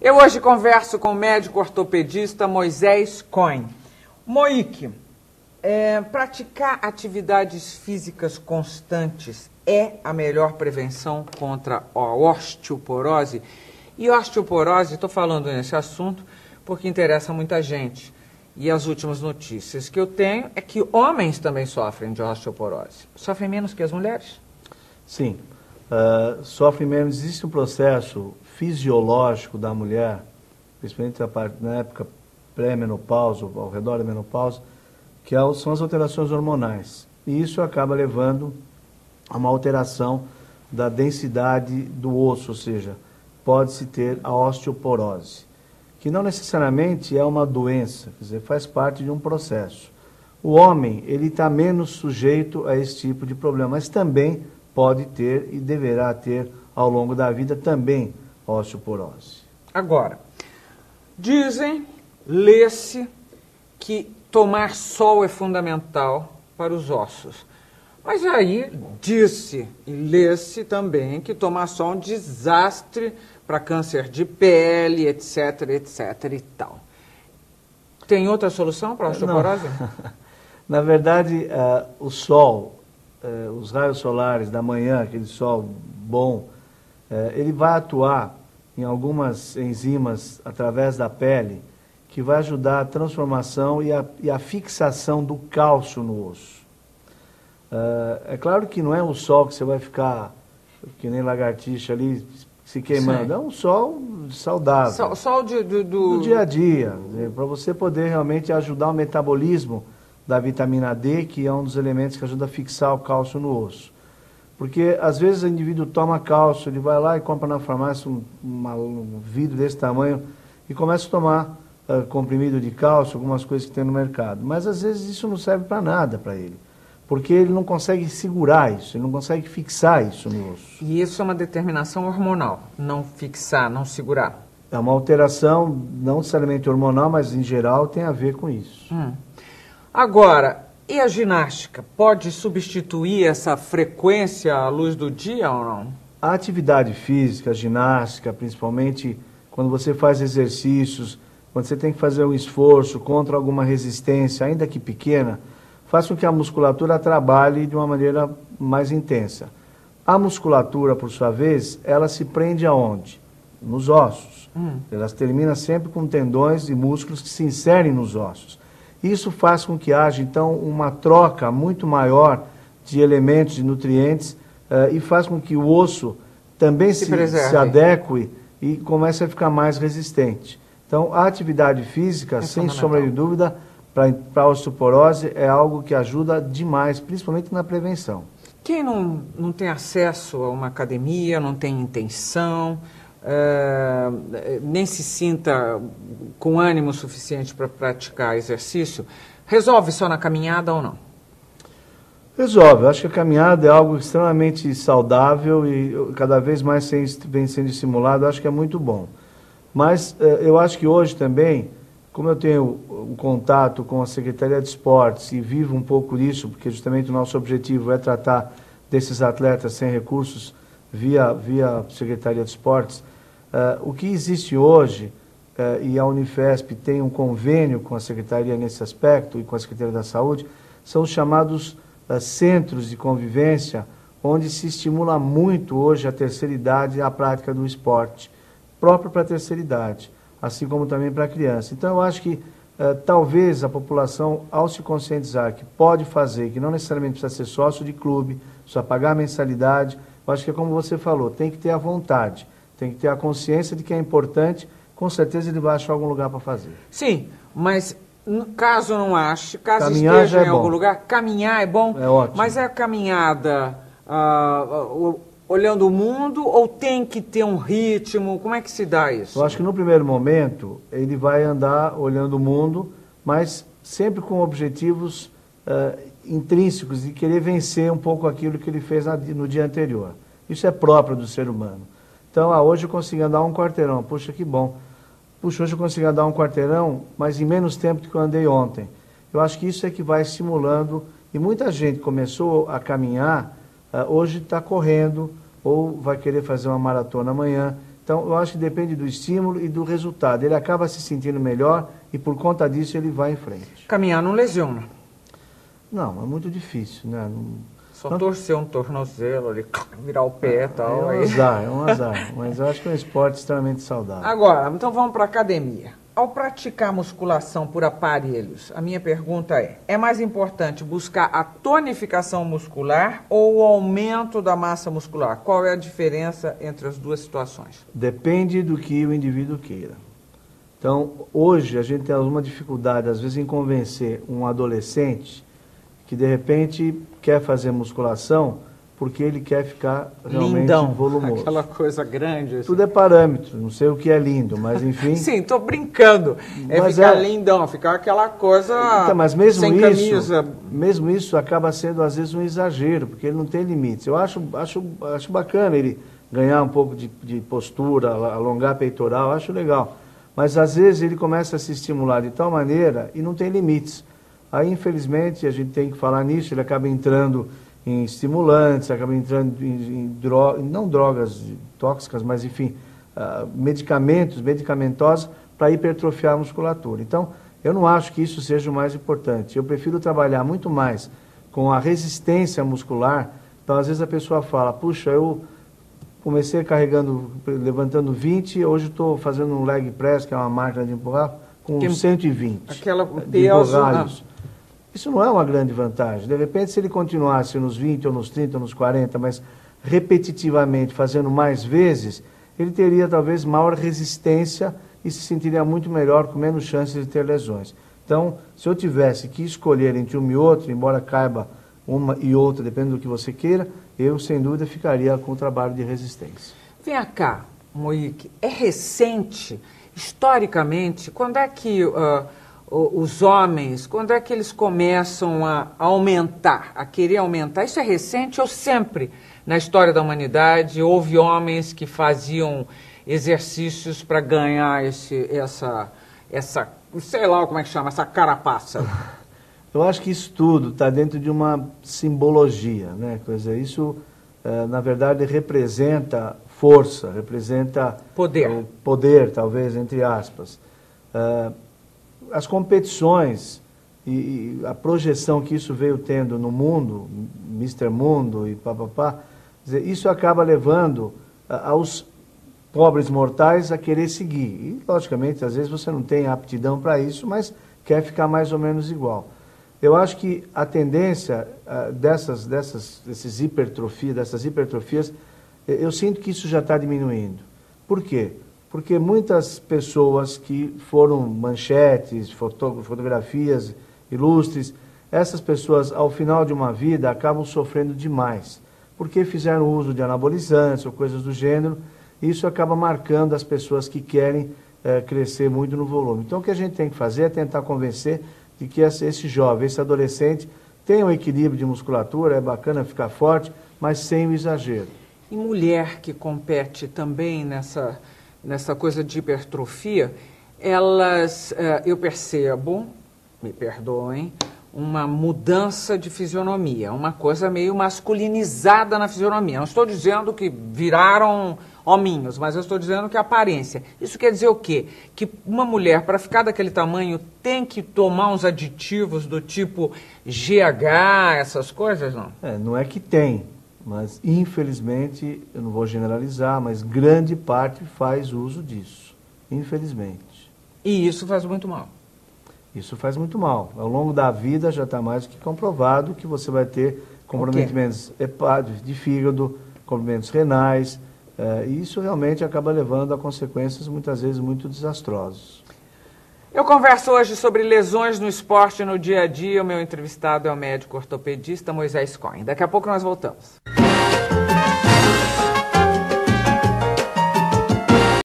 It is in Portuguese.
Eu hoje converso com o médico ortopedista Moisés Cohen. Moik, praticar atividades físicas constantes é a melhor prevenção contra a osteoporose? E osteoporose, estou falando nesse assunto porque interessa muita gente. E as últimas notícias que eu tenho é que homens também sofrem de osteoporose. Sofrem menos que as mulheres? Sim, sofrem menos. Existe um processo fisiológico da mulher, principalmente na época pré-menopausa, ao redor da menopausa, que são as alterações hormonais. E isso acaba levando a uma alteração da densidade do osso, ou seja, pode-se ter a osteoporose, que não necessariamente é uma doença, quer dizer, faz parte de um processo. O homem, ele está menos sujeito a esse tipo de problema, mas também pode ter e deverá ter ao longo da vida também osteoporose. Agora, lê-se que tomar sol é fundamental para os ossos. Mas aí disse e lê-se também que tomar sol é um desastre para câncer de pele, etc, etc e tal. Tem outra solução para a osteoporose? Na verdade, o sol, os raios solares da manhã, aquele sol bom, ele vai atuar em algumas enzimas através da pele que vai ajudar a transformação e a fixação do cálcio no osso. É claro que não é um sol que você vai ficar que nem lagartixa ali se queimando. Sim. É um sol saudável. Sol do dia a dia, para você poder realmente ajudar o metabolismo da vitamina D, que é um dos elementos que ajuda a fixar o cálcio no osso. Porque às vezes o indivíduo toma cálcio, ele vai lá e compra na farmácia um vidro desse tamanho e começa a tomar comprimido de cálcio, algumas coisas que tem no mercado. Mas às vezes isso não serve para nada para ele. Porque ele não consegue segurar isso, ele não consegue fixar isso no osso. E isso é uma determinação hormonal, não fixar, não segurar? É uma alteração, não necessariamente hormonal, mas em geral tem a ver com isso. Agora, e a ginástica? Pode substituir essa frequência à luz do dia ou não? A atividade física, a ginástica, principalmente quando você faz exercícios, quando você tem que fazer um esforço contra alguma resistência, ainda que pequena, faz com que a musculatura trabalhe de uma maneira mais intensa. A musculatura, por sua vez, ela se prende aonde? Nos ossos. Ela termina sempre com tendões e músculos que se inserem nos ossos. Isso faz com que haja, então, uma troca muito maior de elementos, de nutrientes, e faz com que o osso também se adeque e comece a ficar mais resistente. Então, a atividade física, sem sombra de dúvida, para a osteoporose é algo que ajuda demais, principalmente na prevenção. Quem não tem acesso a uma academia, não tem intenção, nem se sinta com ânimo suficiente para praticar exercício, resolve só na caminhada ou não? Resolve. Eu acho que a caminhada é algo extremamente saudável e cada vez mais vem sendo estimulado, eu acho que é muito bom. Mas eu acho que hoje também, como eu tenho um contato com a Secretaria de Esportes e vivo um pouco disso, porque justamente o nosso objetivo é tratar desses atletas sem recursos via Secretaria de Esportes, o que existe hoje, e a Unifesp tem um convênio com a Secretaria nesse aspecto e com a Secretaria da Saúde, são os chamados centros de convivência, onde se estimula muito hoje a terceira idade a prática do esporte, próprio para a terceira idade, assim como também para a criança. Então eu acho que talvez a população, ao se conscientizar que pode fazer, que não necessariamente precisa ser sócio de clube, precisa pagar a mensalidade, eu acho que é como você falou, tem que ter a vontade, tem que ter a consciência de que é importante, com certeza ele vai achar algum lugar para fazer. Sim, mas caso não ache, caso caminhar esteja em algum bom. lugar, caminhar é bom, é ótimo. Mas é a caminhada olhando o mundo ou tem que ter um ritmo? Como é que se dá isso? Eu acho que no primeiro momento ele vai andar olhando o mundo, mas sempre com objetivos intrínsecos de querer vencer um pouco aquilo que ele fez no dia anterior. Isso é próprio do ser humano. Então, hoje eu consegui andar um quarteirão, puxa que bom. Puxa, hoje eu consegui andar um quarteirão, mas em menos tempo do que eu andei ontem. Eu acho que isso é que vai estimulando, e muita gente começou a caminhar, hoje está correndo, ou vai querer fazer uma maratona amanhã. Então, eu acho que depende do estímulo e do resultado. Ele acaba se sentindo melhor e, por conta disso, ele vai em frente. Caminhar não lesiona. Não, é muito difícil, né? Só torcer um tornozelo ali, virar o pé e tal. É um azar. Mas eu acho que é um esporte extremamente saudável. Agora, então vamos para a academia. Ao praticar musculação por aparelhos, a minha pergunta é mais importante buscar a tonificação muscular ou o aumento da massa muscular? Qual é a diferença entre as duas situações? Depende do que o indivíduo queira. Então, hoje a gente tem alguma dificuldade, às vezes, em convencer um adolescente que, de repente, quer fazer musculação porque ele quer ficar realmente lindão, volumoso. Aquela coisa grande. Assim. Tudo é parâmetro, não sei o que é lindo, mas enfim... Sim, estou brincando. Ficar lindão, ficar aquela coisa então, mas mesmo sem camisa. Mesmo isso acaba sendo, às vezes, um exagero, porque ele não tem limites. Eu acho bacana ele ganhar um pouco de postura, alongar peitoral, acho legal. Mas, às vezes, ele começa a se estimular de tal maneira e não tem limites. Aí, infelizmente, a gente tem que falar nisso, ele acaba entrando em estimulantes, acaba entrando não drogas tóxicas, mas, enfim, medicamentosos para hipertrofiar a musculatura. Então, eu não acho que isso seja o mais importante. Eu prefiro trabalhar muito mais com a resistência muscular. Então, às vezes a pessoa fala, puxa, eu comecei levantando 20, hoje estou fazendo um leg press, que é uma máquina de empurrar, com 120 aquela de empurralhos. Isso não é uma grande vantagem. De repente, se ele continuasse nos 20, ou nos 30, ou nos 40, mas repetitivamente, fazendo mais vezes, ele teria talvez maior resistência e se sentiria muito melhor, com menos chances de ter lesões. Então, se eu tivesse que escolher entre um e outro, embora caiba uma e outra, dependendo do que você queira, eu, sem dúvida, ficaria com o trabalho de resistência. Vem cá, Moik, é recente, historicamente, quando é que os homens, quando é que eles começam a aumentar, a querer aumentar? Isso é recente ou sempre na história da humanidade houve homens que faziam exercícios para ganhar essa, sei lá como é que chama, essa carapaça? Eu acho que isso tudo está dentro de uma simbologia, né? Quer dizer, isso, na verdade, representa força, representa... poder, talvez, entre aspas. As competições e a projeção que isso veio tendo no mundo, Mr. Mundo e papapá, isso acaba levando aos pobres mortais a querer seguir. E, logicamente, às vezes você não tem aptidão para isso, mas quer ficar mais ou menos igual. Eu acho que a tendência dessas hipertrofias, eu sinto que isso já está diminuindo. Por quê? Porque muitas pessoas que foram manchetes, fotografias ilustres, essas pessoas, ao final de uma vida, acabam sofrendo demais, porque fizeram uso de anabolizantes ou coisas do gênero, e isso acaba marcando as pessoas que querem crescer muito no volume. Então, o que a gente tem que fazer é tentar convencer de que esse jovem, esse adolescente, tem um equilíbrio de musculatura, é bacana ficar forte, mas sem o exagero. E mulher que compete também nessa coisa de hipertrofia, elas, eu percebo, me perdoem, uma mudança de fisionomia, uma coisa meio masculinizada na fisionomia. Não estou dizendo que viraram hominhos, mas eu estou dizendo que a aparência. Isso quer dizer o quê? Que uma mulher, para ficar daquele tamanho, tem que tomar uns aditivos do tipo GH, essas coisas, não? Não é que tem. Mas, infelizmente, eu não vou generalizar, mas grande parte faz uso disso, infelizmente. E isso faz muito mal? Isso faz muito mal. Ao longo da vida já está mais do que comprovado que você vai ter comprometimentos hepáticos, de fígado, comprometimentos renais, e isso realmente acaba levando a consequências muitas vezes muito desastrosas. Eu converso hoje sobre lesões no esporte no dia a dia. O meu entrevistado é o médico ortopedista Moisés Cohen. Daqui a pouco nós voltamos.